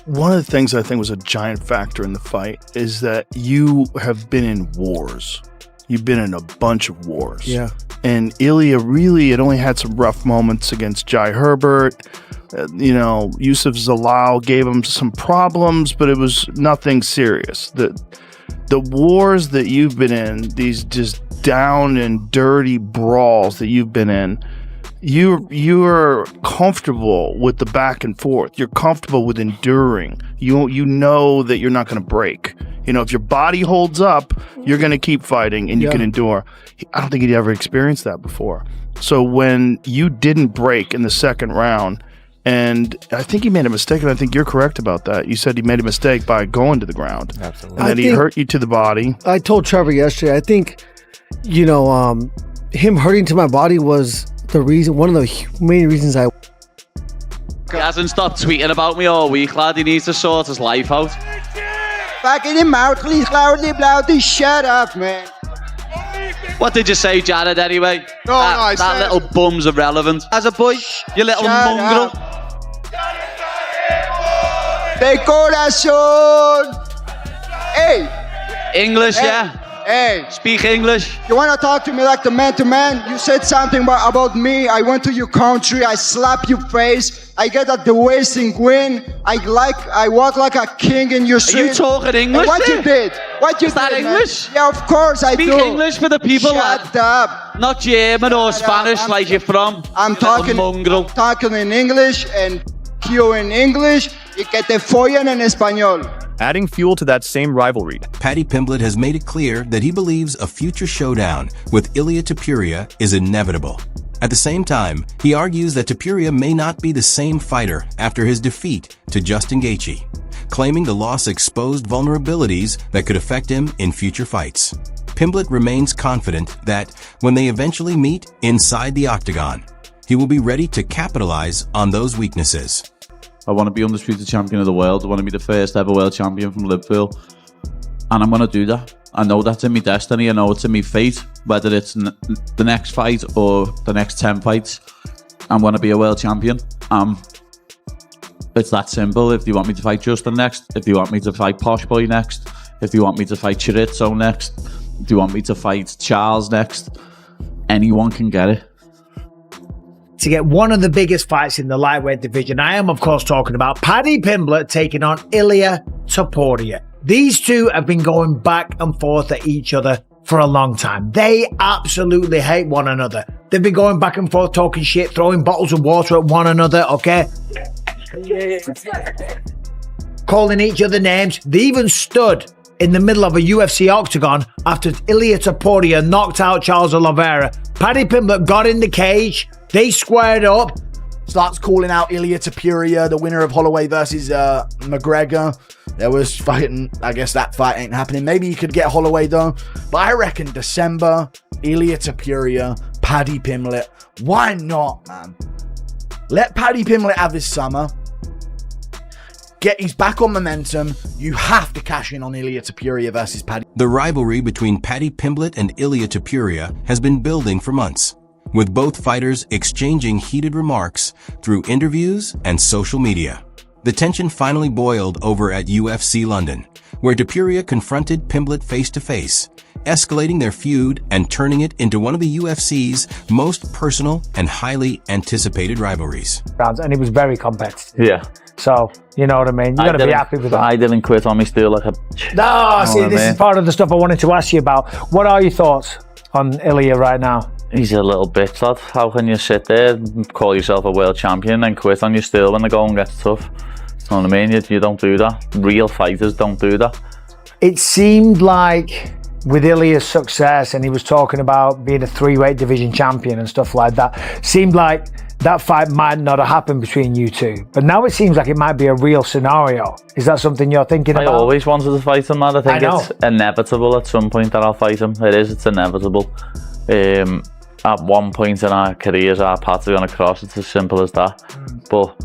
One of the things I think was a giant factor in the fight is that you have been in wars. You've been in a bunch of wars. Yeah. And Ilia really had only had some rough moments against Jai Herbert. Yusuf Zalal gave him some problems, but it was nothing serious. The wars that you've been in, these just down and dirty brawls that you've been in, you're comfortable with the back and forth. You're comfortable with enduring. You know that you're not going to break. If your body holds up, you're going to keep fighting and you can endure. I don't think he'd ever experienced that before. So when you didn't break in the second round, and I think he made a mistake, and I think you're correct about that. You said he made a mistake by going to the ground. Absolutely. And then he hurt you to the body. I told Trevor yesterday, I think, him hurting to my body was one of the main reasons I... He hasn't stopped tweeting about me all week, lad. He needs to sort his life out. Back in your mouth, please, loudly, shut up, man. What did you say, Jared, anyway? That little bum's irrelevant. As a boy, You little mongrel. De corazón. Hey. English, yeah? Hey. Speak English. You want to talk to me like the man to man? You said something about me. I went to your country. I slap your face. I get at the waist and win. I walk like a king in your street. Are you talking English? What you did? Is that English? Man? Yeah, of course I do. Speak English for the people. Shut up. Not German or Spanish like you're from. I'm talking in English and you in English. Y que te follen en español. Adding fuel to that same rivalry, Paddy Pimblett has made it clear that he believes a future showdown with Ilia Topuria is inevitable. At the same time, he argues that Topuria may not be the same fighter after his defeat to Justin Gaethje, claiming the loss exposed vulnerabilities that could affect him in future fights. Pimblett remains confident that when they eventually meet inside the octagon, he will be ready to capitalize on those weaknesses. I want to be undisputed champion of the world. I want to be the first ever world champion from Liverpool. And I'm going to do that. I know that's in my destiny. I know it's in my fate. Whether it's the next fight or the next 10 fights, I'm going to be a world champion. It's that simple. If you want me to fight Justin next, if you want me to fight Posh Boy next, if you want me to fight Chorizo next, if you want me to fight Charles next, anyone can get it. To get one of the biggest fights in the lightweight division, I am of course talking about Paddy Pimblett taking on Ilia Topuria. These two have been going back and forth at each other for a long time. They absolutely hate one another. They've been going back and forth, talking shit, throwing bottles of water at one another, okay? Calling each other names. They even stood in the middle of a UFC octagon after Ilia Topuria knocked out Charles Oliveira. Paddy Pimblett got in the cage. They squared up. Starts calling out Ilia Topuria, the winner of Holloway versus McGregor. There was fighting. I guess that fight ain't happening. Maybe you could get Holloway though. But I reckon December, Ilia Topuria, Paddy Pimblett. Why not, man? Let Paddy Pimblett have his summer. He's back on momentum. You have to cash in on Ilia Topuria versus Paddy. The rivalry between Paddy Pimblett and Ilia Topuria has been building for months, with both fighters exchanging heated remarks through interviews and social media. The tension finally boiled over at UFC London, where Topuria confronted Pimblett face-to-face, escalating their feud and turning it into one of the UFC's most personal and highly anticipated rivalries. And it was very competitive. Yeah. So, you know what I mean? You got to be happy with that. I didn't quit on me still like a... No, see, this is part of the stuff I wanted to ask you about. What are your thoughts on Ilia right now? He's a little bitch, lad. How can you sit there, call yourself a world champion and quit on your still when the going gets tough? You know what I mean? You don't do that. Real fighters don't do that. It seemed like with Ilia's success, and he was talking about being a 3-weight division champion and stuff like that, seemed like that fight might not have happened between you two. But now it seems like it might be a real scenario. Is that something you're thinking about? I always wanted to fight him, lad. I think it's inevitable at some point that I'll fight him. It's inevitable. At one point in our careers, our paths are going to cross. It's as simple as that. But,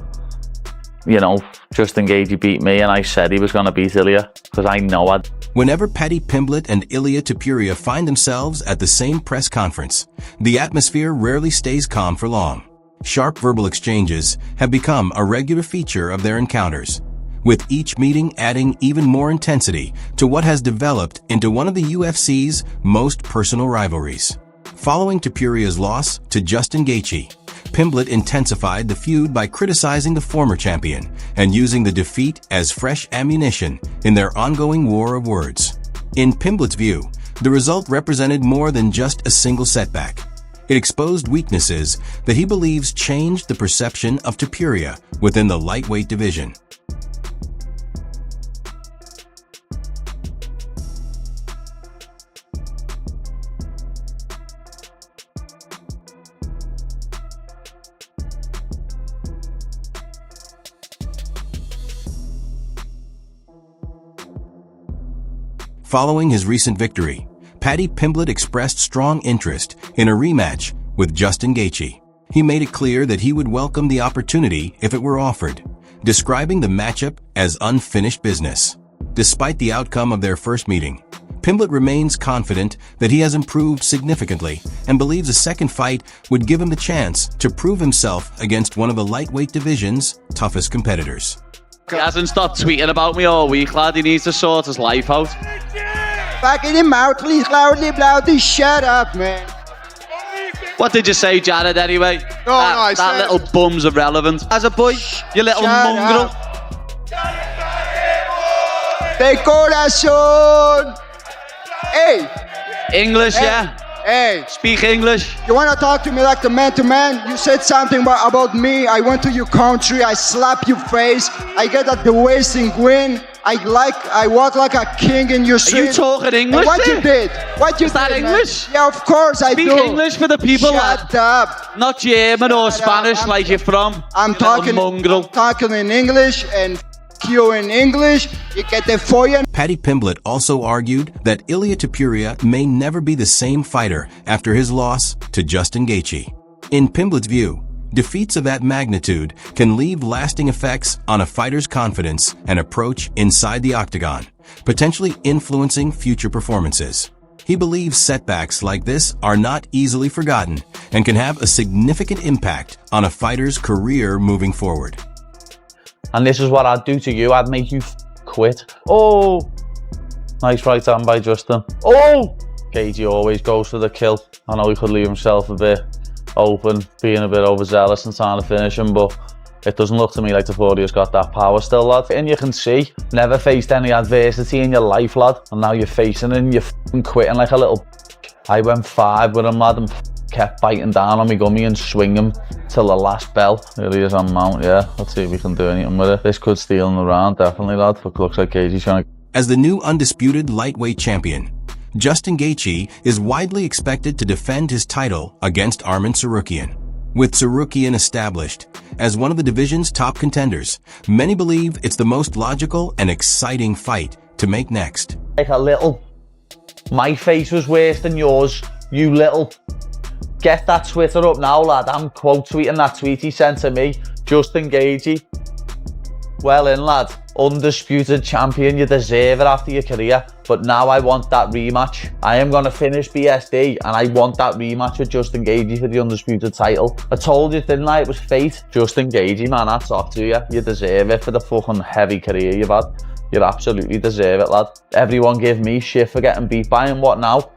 you know, Justin Gaethje beat me and I said he was going to beat Ilia because I know I'd... Whenever Paddy Pimblett and Ilia Topuria find themselves at the same press conference, the atmosphere rarely stays calm for long. Sharp verbal exchanges have become a regular feature of their encounters, with each meeting adding even more intensity to what has developed into one of the UFC's most personal rivalries. Following Topuria's loss to Justin Gaethje, Pimblett intensified the feud by criticizing the former champion and using the defeat as fresh ammunition in their ongoing war of words. In Pimblett's view, the result represented more than just a single setback. It exposed weaknesses that he believes changed the perception of Topuria within the lightweight division. Following his recent victory, Paddy Pimblett expressed strong interest in a rematch with Justin Gaethje. He made it clear that he would welcome the opportunity if it were offered, describing the matchup as unfinished business. Despite the outcome of their first meeting, Pimblett remains confident that he has improved significantly and believes a second fight would give him the chance to prove himself against one of the lightweight division's toughest competitors. He hasn't stopped tweeting about me all week, lad. He needs to sort his life out. Back in your mouth, please, loudly, shut up, man. What did you say, Jared, anyway? That little bum's irrelevant. As a boy, you little mongrel. De corazón. Hey. English, hey. Yeah? Hey. Speak English. You want to talk to me like the man to man? You said something about me. I went to your country. I slap your face. I get at the wasting win. I walk like a king in your street. Are you talking English? And what you did? What you Is that did, English? Man? Yeah, of course I do. Speak English for the people, Shut up. Not German or Spanish like you're from. I'm talking in English and you in English. You get the foyer. Paddy Pimblett also argued that Ilia Topuria may never be the same fighter after his loss to Justin Gaethje. In Pimblett's view, defeats of that magnitude can leave lasting effects on a fighter's confidence and approach inside the octagon, potentially influencing future performances. He believes setbacks like this are not easily forgotten and can have a significant impact on a fighter's career moving forward. And this is what I'd do to you. I'd make you quit. Oh! Nice right hand by Justin. Oh! Gaethje always goes for the kill. I know he could leave himself a bit open, being a bit overzealous and trying to finish him, but it doesn't look to me like Topuria's got that power still, lad. And you can see, never faced any adversity in your life, lad. And now you're facing it and you're f***ing quitting like a little I went 5 with him, lad, and kept biting down on me gummy and swinging till the last bell. Really is on mount, yeah. Let's see if we can do anything with it. This could steal in the round, definitely, lad. But looks like Gaethje's trying to... As the new undisputed lightweight champion, Justin Gaethje is widely expected to defend his title against Arman Tsarukyan. With Tsarukyan established as one of the division's top contenders, many believe it's the most logical and exciting fight to make next. Like a little... My face was worse than yours, you little... Get that Twitter up now, lad. I'm quote tweeting that tweet he sent to me. Justin Gaethje. Well in, lad. Undisputed champion. You deserve it after your career. But now I want that rematch. I am going to finish BSD and I want that rematch with Justin Gaethje for the undisputed title. I told you, didn't I? It was fate. Justin Gaethje, man, hats off to you. You deserve it for the fucking heavy career you've had. You absolutely deserve it, lad. Everyone give me shit for getting beat by him. What now?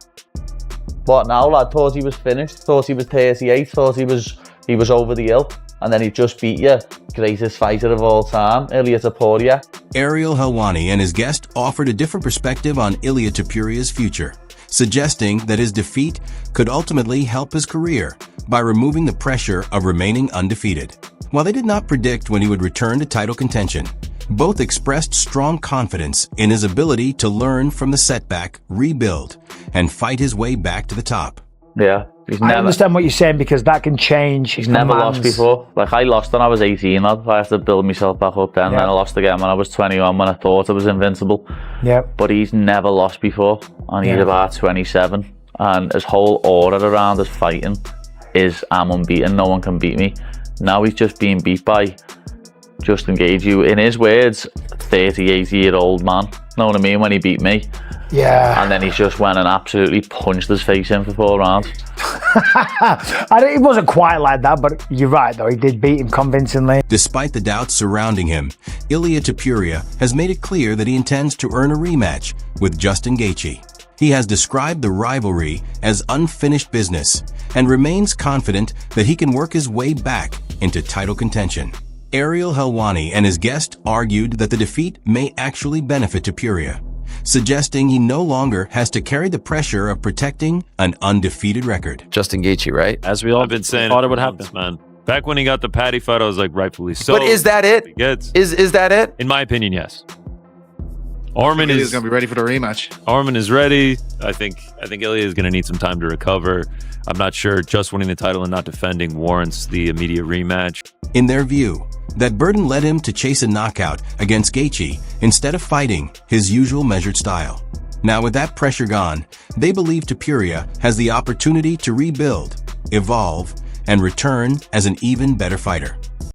What now, lad? Thought he was finished, thought he was 38, thought he was over the hill, and then he just beat you. Greatest fighter of all time, Ilia Topuria. Ariel Helwani and his guest offered a different perspective on Ilia Topuria's future, suggesting that his defeat could ultimately help his career by removing the pressure of remaining undefeated. While they did not predict when he would return to title contention, both expressed strong confidence in his ability to learn from the setback, rebuild, and fight his way back to the top. Yeah. I understand what you're saying because that can change. He's never lost before. Like, I lost when I was 18, lad. I have to build myself back up then. Yeah. Then I lost again when I was 21 when I thought I was invincible. Yeah. But he's never lost before. And he's about 27. And his whole aura around his fighting is I'm unbeaten, no one can beat me. Now he's just being beat by Justin Gaethje, in his words, 38-year-old man. Know what I mean? When he beat me. Yeah. And then he just went and absolutely punched his face in for 4 rounds. It wasn't quite like that, but you're right, though. He did beat him convincingly. Despite the doubts surrounding him, Ilia Topuria has made it clear that he intends to earn a rematch with Justin Gaethje. He has described the rivalry as unfinished business and remains confident that he can work his way back into title contention. Ariel Helwani and his guest argued that the defeat may actually benefit Topuria, suggesting he no longer has to carry the pressure of protecting an undefeated record. Justin Gaethje, right? As we all have been saying, thought it would happen, man. Back when he got the Paddy fight, I was like, rightfully so. But is that it? Is that it? In my opinion, yes. Arman is going to be ready for the rematch. Arman is ready. I think Ilia is going to need some time to recover. I'm not sure just winning the title and not defending warrants the immediate rematch. In their view, that burden led him to chase a knockout against Gaethje instead of fighting his usual measured style. Now with that pressure gone, they believe Topuria has the opportunity to rebuild, evolve, and return as an even better fighter.